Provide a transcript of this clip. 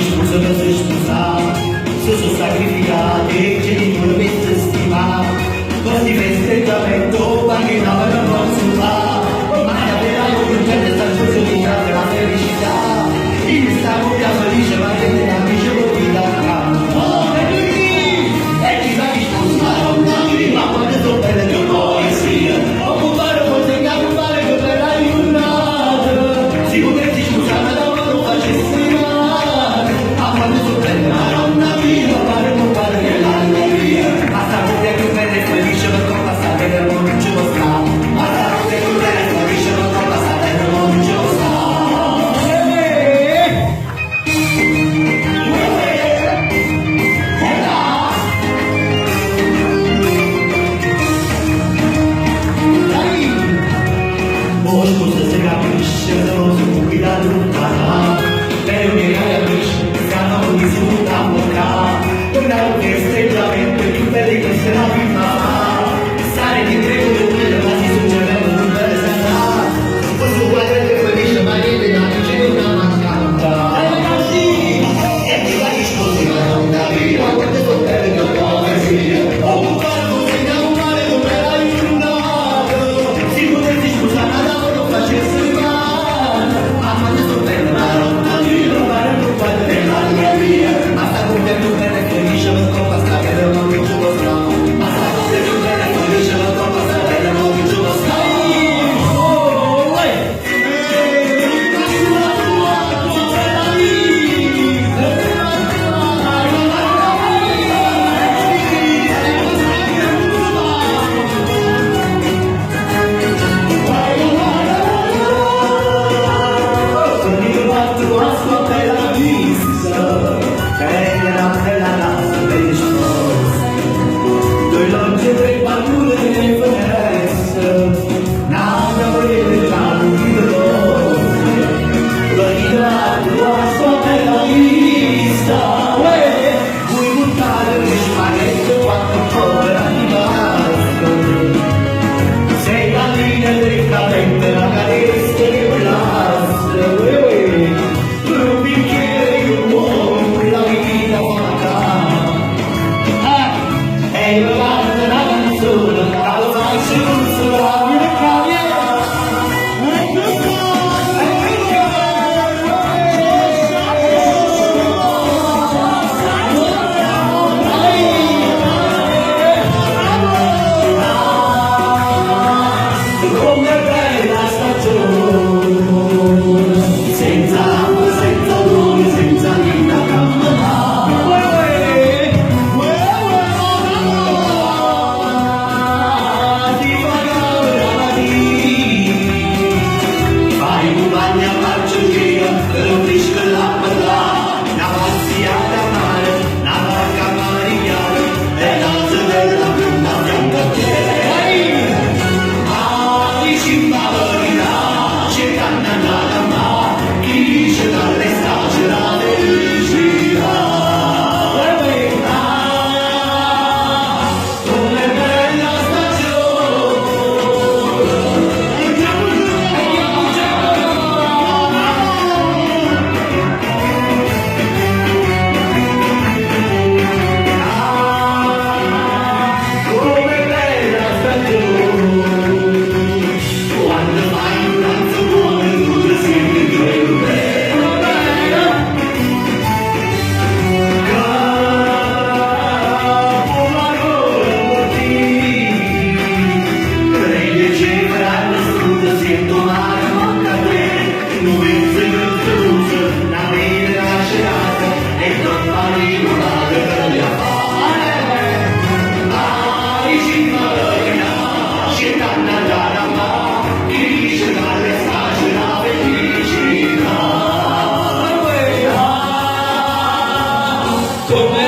dispus să găsești scuza, să sus sacrificate, ce din nu veți stima. Questi festeggiamento, anche da me non sulla, mai aveva un concetto sta giusto di grande la felicità. Il stavo più felice, ma che te la dicevo di da oh, e chi sa che scusa, ma quando sto bene che poesia, occupare forse in capo male che per aiutare. Si potessi scusare da quando facessi male, ma quando sto bene, ma non mia, pare non pare che l'anima mia, ma sta copia che bene e felice per colpa sta che nel mondo ci può stare, ma sta copia che bene e felice per colpa sta che nel mondo ci può stare. Come